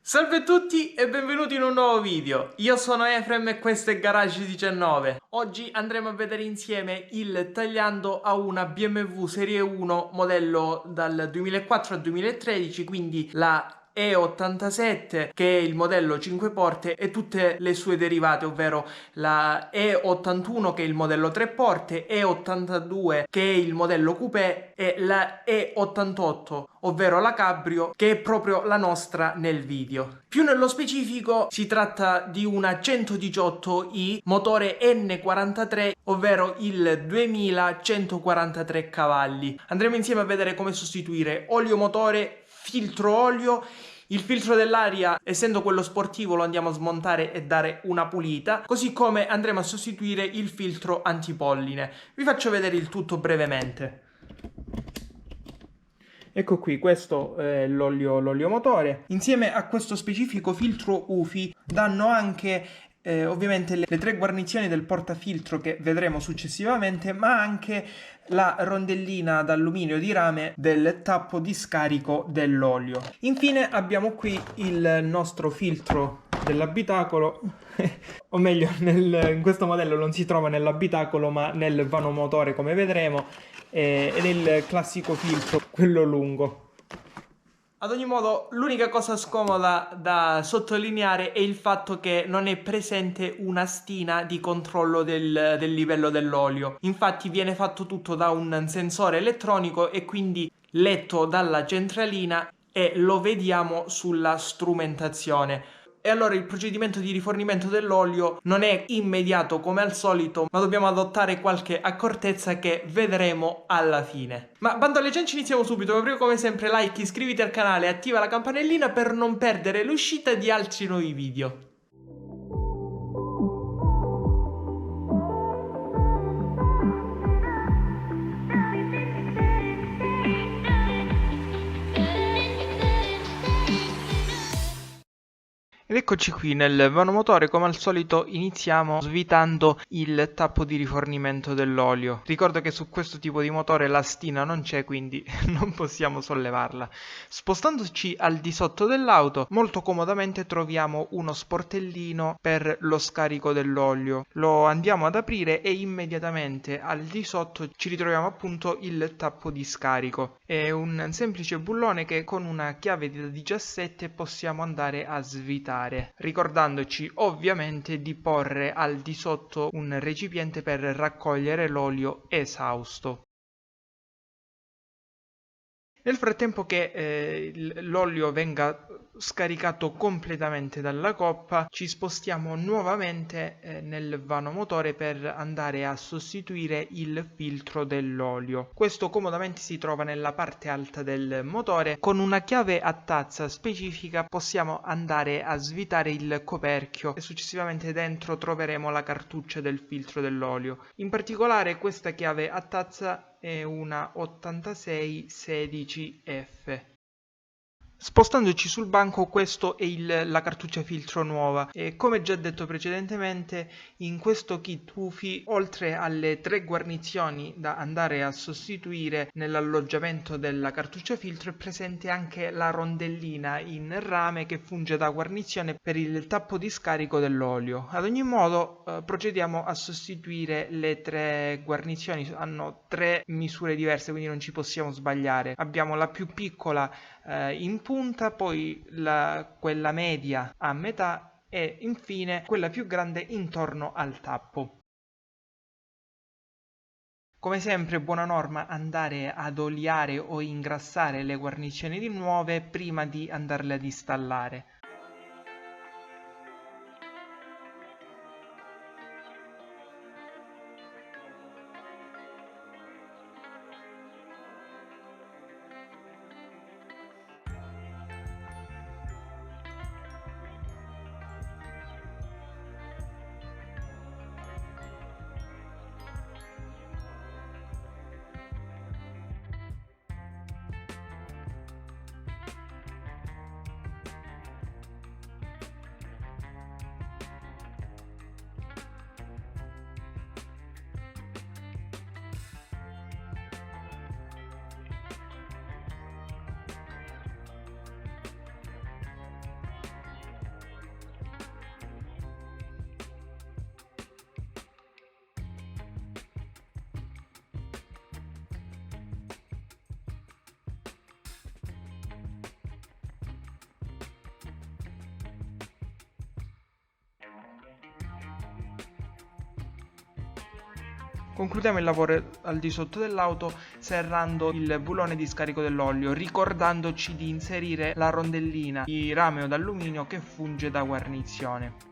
Salve a tutti e benvenuti in un nuovo video. Io sono Efrem e questo è Garage 19. Oggi andremo a vedere insieme il tagliando a una BMW Serie 1 modello dal 2004 al 2013, quindi la E87 che è il modello 5 porte e tutte le sue derivate, ovvero la E81 che è il modello 3 porte, E82 che è il modello coupé e la E88 ovvero la Cabrio, che è proprio la nostra nel video. Più nello specifico si tratta di una 118i motore N43, ovvero il 2143 cavalli. Andremo insieme a vedere come sostituire olio motore, filtro olio. Il filtro dell'aria, essendo quello sportivo, lo andiamo a smontare e dare una pulita, così come andremo a sostituire il filtro antipolline. Vi faccio vedere il tutto brevemente. Ecco qui, questo è l'olio motore. Insieme a questo specifico filtro UFI danno anche ovviamente le tre guarnizioni del portafiltro che vedremo successivamente, ma anche la rondellina d'alluminio di rame del tappo di scarico dell'olio. Infine abbiamo qui il nostro filtro dell'abitacolo, o meglio in questo modello non si trova nell'abitacolo ma nel vano motore, come vedremo, ed è il classico filtro, quello lungo. Ad ogni modo, l'unica cosa scomoda da sottolineare è il fatto che non è presente una stina di controllo del livello dell'olio. Infatti viene fatto tutto da un sensore elettronico e quindi letto dalla centralina e lo vediamo sulla strumentazione. E allora il procedimento di rifornimento dell'olio non è immediato come al solito, ma dobbiamo adottare qualche accortezza che vedremo alla fine. Ma bando alle ciance, iniziamo subito. Ma prima, come sempre, like, iscriviti al canale e attiva la campanellina per non perdere l'uscita di altri nuovi video. Ed eccoci qui nel vanomotore. Come al solito iniziamo svitando il tappo di rifornimento dell'olio. Ricordo che su questo tipo di motore la stina non c'è, quindi non possiamo sollevarla. Spostandoci al di sotto dell'auto, molto comodamente troviamo uno sportellino per lo scarico dell'olio. Lo andiamo ad aprire e immediatamente al di sotto ci ritroviamo appunto il tappo di scarico. È un semplice bullone che con una chiave da 17 possiamo andare a svitare, ricordandoci ovviamente di porre al di sotto un recipiente per raccogliere l'olio esausto. Nel frattempo che l'olio venga scaricato completamente dalla coppa, ci spostiamo nuovamente nel vano motore per andare a sostituire il filtro dell'olio. Questo comodamente si trova nella parte alta del motore. Con una chiave a tazza specifica possiamo andare a svitare il coperchio e successivamente dentro troveremo la cartuccia del filtro dell'olio. In particolare questa chiave a tazza è una 8616F. Spostandoci sul banco, questo è la cartuccia filtro nuova e come già detto precedentemente, in questo kit UFI, oltre alle tre guarnizioni da andare a sostituire nell'alloggiamento della cartuccia filtro, è presente anche la rondellina in rame che funge da guarnizione per il tappo di scarico dell'olio. Ad ogni modo procediamo a sostituire le tre guarnizioni. Hanno tre misure diverse, quindi non ci possiamo sbagliare. Abbiamo la più piccola in punta, poi quella media a metà e infine quella più grande intorno al tappo. Come sempre, buona norma andare ad oliare o ingrassare le guarnizioni di nuove prima di andarle ad installare. Concludiamo il lavoro al di sotto dell'auto serrando il bullone di scarico dell'olio, ricordandoci di inserire la rondellina di rame d'alluminio che funge da guarnizione.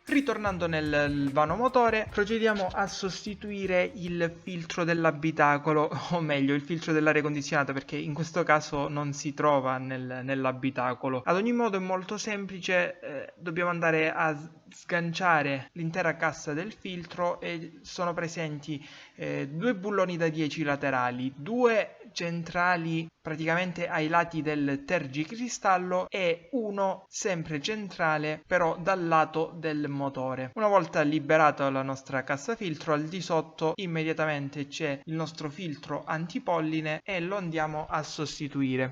Ritornando nel vano motore, procediamo a sostituire il filtro dell'abitacolo, o meglio il filtro dell'aria condizionata, perché in questo caso non si trova nell'abitacolo. Ad ogni modo è molto semplice, dobbiamo andare a sganciare l'intera cassa del filtro e sono presenti due bulloni da 10 laterali, due centrali praticamente ai lati del tergicristallo e uno sempre centrale però dal lato del motore. Una volta liberata la nostra cassa filtro, al di sotto immediatamente c'è il nostro filtro antipolline e lo andiamo a sostituire.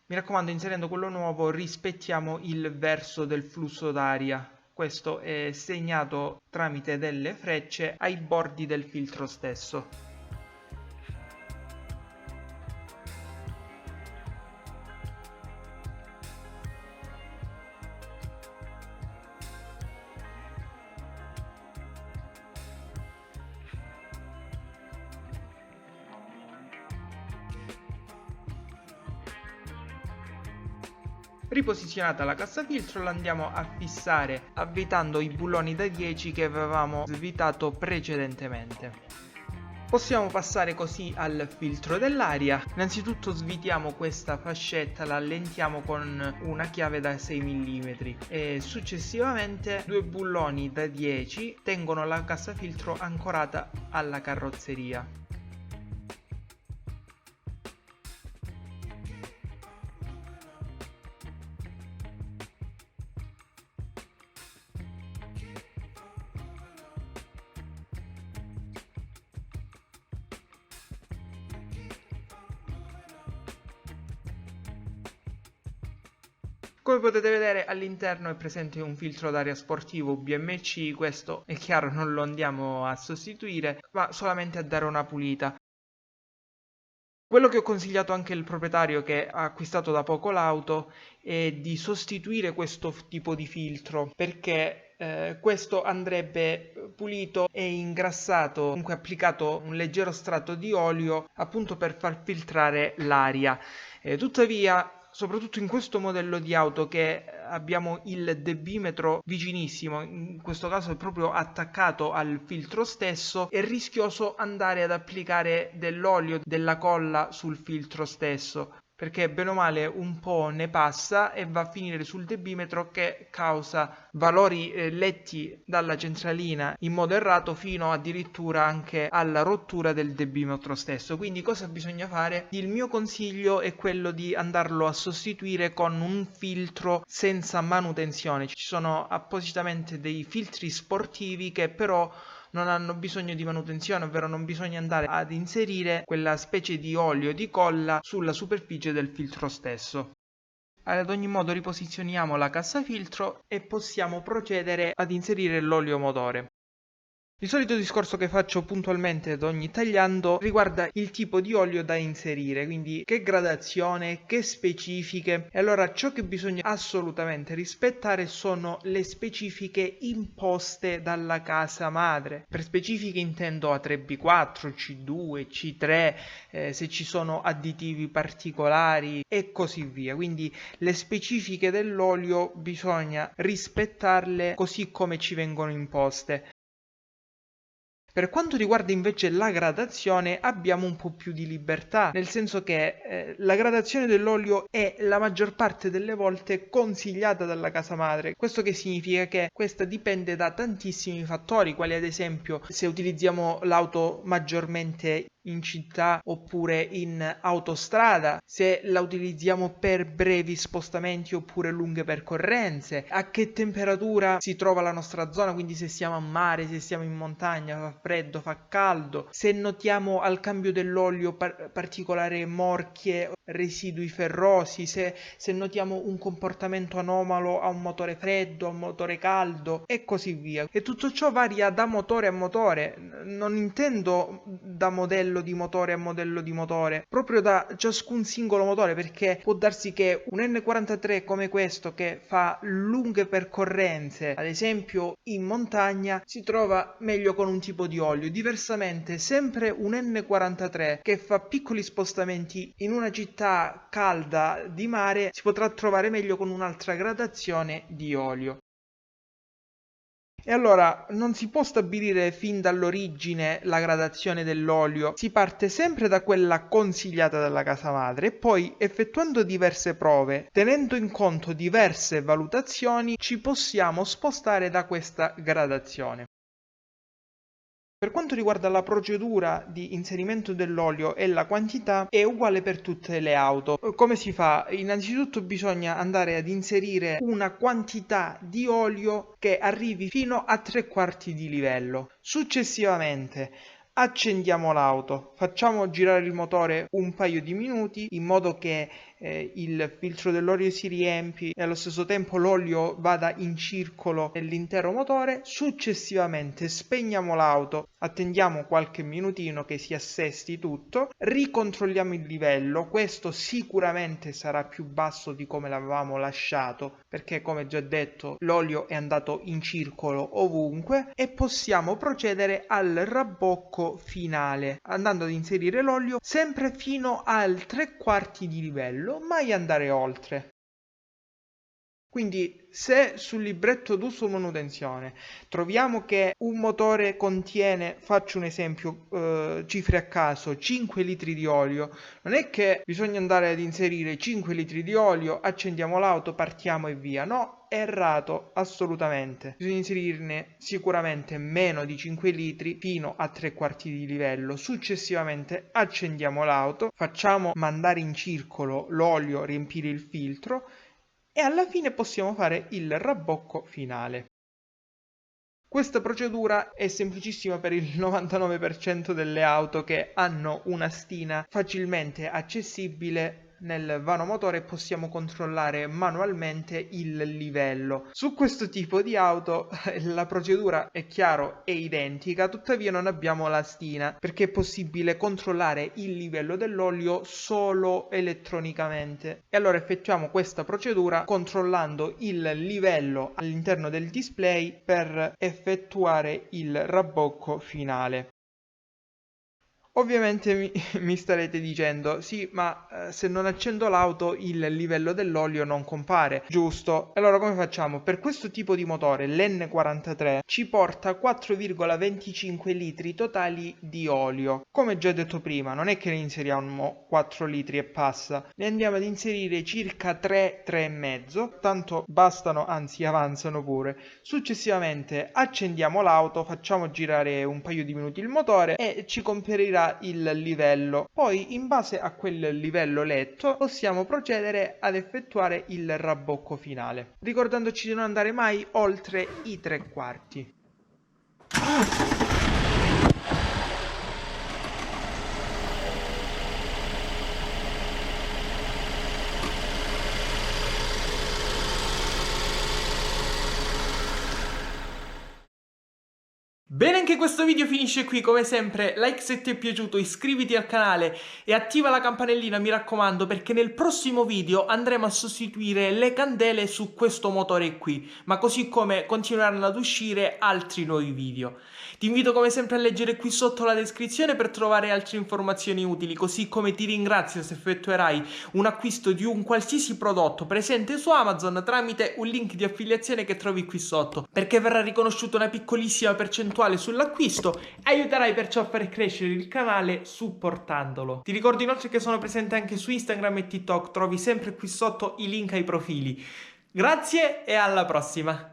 Mi raccomando, inserendo quello nuovo rispettiamo il verso del flusso d'aria. Questo è segnato tramite delle frecce ai bordi del filtro stesso. Riposizionata la cassa filtro la andiamo a fissare avvitando i bulloni da 10 che avevamo svitato precedentemente. Possiamo passare così al filtro dell'aria. Innanzitutto svitiamo questa fascetta, la allentiamo con una chiave da 6 mm e successivamente due bulloni da 10 tengono la cassa filtro ancorata alla carrozzeria. Come potete vedere all'interno è presente un filtro d'aria sportivo BMC, questo è chiaro non lo andiamo a sostituire ma solamente a dare una pulita. Quello che ho consigliato anche il proprietario che ha acquistato da poco l'auto è di sostituire questo tipo di filtro perché questo andrebbe pulito e ingrassato, comunque applicato un leggero strato di olio appunto per far filtrare l'aria. Tuttavia, soprattutto in questo modello di auto che abbiamo il debimetro vicinissimo, in questo caso è proprio attaccato al filtro stesso, è rischioso andare ad applicare dell'olio, della colla sul filtro stesso, perché bene o male un po' ne passa e va a finire sul debimetro che causa valori letti dalla centralina in modo errato fino addirittura anche alla rottura del debimetro stesso. Quindi cosa bisogna fare? Il mio consiglio è quello di andarlo a sostituire con un filtro senza manutenzione. Ci sono appositamente dei filtri sportivi che però non hanno bisogno di manutenzione, ovvero non bisogna andare ad inserire quella specie di olio di colla sulla superficie del filtro stesso. Ad ogni modo riposizioniamo la cassa filtro e possiamo procedere ad inserire l'olio motore. Il solito discorso che faccio puntualmente ad ogni tagliando riguarda il tipo di olio da inserire, quindi che gradazione, che specifiche. E allora ciò che bisogna assolutamente rispettare sono le specifiche imposte dalla casa madre. Per specifiche intendo A3B4, C2, C3, se ci sono additivi particolari e così via. Quindi le specifiche dell'olio bisogna rispettarle così come ci vengono imposte. Per quanto riguarda invece la gradazione abbiamo un po' più di libertà, nel senso che la gradazione dell'olio è la maggior parte delle volte consigliata dalla casa madre. Questo che significa che questa dipende da tantissimi fattori, quali ad esempio se utilizziamo l'auto maggiormente in città oppure in autostrada, se la utilizziamo per brevi spostamenti oppure lunghe percorrenze, a che temperatura si trova la nostra zona, quindi se siamo a mare, se siamo in montagna, fa freddo, fa caldo, se notiamo al cambio dell'olio particolari morchie, residui ferrosi, se notiamo un comportamento anomalo a un motore freddo, a un motore caldo e così via. E tutto ciò varia da motore a motore, non intendo da modello di motore a modello di motore, proprio da ciascun singolo motore, perché può darsi che un N43 come questo, che fa lunghe percorrenze, ad esempio in montagna, si trova meglio con un tipo di olio, diversamente sempre un N43 che fa piccoli spostamenti in una città calda di mare si potrà trovare meglio con un'altra gradazione di olio. E allora non si può stabilire fin dall'origine la gradazione dell'olio, si parte sempre da quella consigliata dalla casa madre e poi, effettuando diverse prove, tenendo in conto diverse valutazioni, ci possiamo spostare da questa gradazione. Per quanto riguarda la procedura di inserimento dell'olio e la quantità, è uguale per tutte le auto. Come si fa? Innanzitutto bisogna andare ad inserire una quantità di olio che arrivi fino a 3/4 di livello. Successivamente accendiamo l'auto, facciamo girare il motore un paio di minuti in modo che il filtro dell'olio si riempi e allo stesso tempo l'olio vada in circolo nell'intero motore. Successivamente spegniamo l'auto, attendiamo qualche minutino che si assesti tutto, ricontrolliamo il livello, questo sicuramente sarà più basso di come l'avevamo lasciato perché, come già detto, l'olio è andato in circolo ovunque, e possiamo procedere al rabbocco finale andando ad inserire l'olio sempre fino al 3/4 di livello, mai andare oltre. Quindi se sul libretto d'uso manutenzione troviamo che un motore contiene, faccio un esempio, cifre a caso, 5 litri di olio, non è che bisogna andare ad inserire 5 litri di olio, accendiamo l'auto, partiamo e via. No, è errato, assolutamente. Bisogna inserirne sicuramente meno di 5 litri fino a 3/4 di livello. Successivamente accendiamo l'auto, facciamo mandare in circolo l'olio, riempire il filtro e alla fine possiamo fare il rabbocco finale. Questa procedura è semplicissima per il 99% delle auto che hanno una stina facilmente accessibile nel vano motore e possiamo controllare manualmente il livello. Su questo tipo di auto la procedura è chiaro è identica, tuttavia non abbiamo la stina perché è possibile controllare il livello dell'olio solo elettronicamente. E allora effettuiamo questa procedura controllando il livello all'interno del display per effettuare il rabbocco finale. Ovviamente mi starete dicendo, sì, ma se non accendo l'auto il livello dell'olio non compare, giusto? Allora come facciamo? Per questo tipo di motore, l'N43, ci porta 4,25 litri totali di olio. Come già detto prima, non è che ne inseriamo 4 litri e passa, ne andiamo ad inserire circa 3, 3,5, tanto bastano, anzi avanzano pure. Successivamente accendiamo l'auto, facciamo girare un paio di minuti il motore e ci comparirà il livello. Poi in base a quel livello letto possiamo procedere ad effettuare il rabbocco finale, ricordandoci di non andare mai oltre i 3/4. Bene, anche questo video finisce qui. Come sempre, like se ti è piaciuto, iscriviti al canale e attiva la campanellina, mi raccomando, perché nel prossimo video andremo a sostituire le candele su questo motore qui, ma così come continueranno ad uscire altri nuovi video. Ti invito come sempre a leggere qui sotto la descrizione per trovare altre informazioni utili, così come ti ringrazio se effettuerai un acquisto di un qualsiasi prodotto presente su Amazon tramite un link di affiliazione che trovi qui sotto, perché verrà riconosciuta una piccolissima percentuale sull'acquisto e aiuterai perciò a far crescere il canale supportandolo. Ti ricordo inoltre che sono presente anche su Instagram e TikTok, trovi sempre qui sotto i link ai profili. Grazie e alla prossima!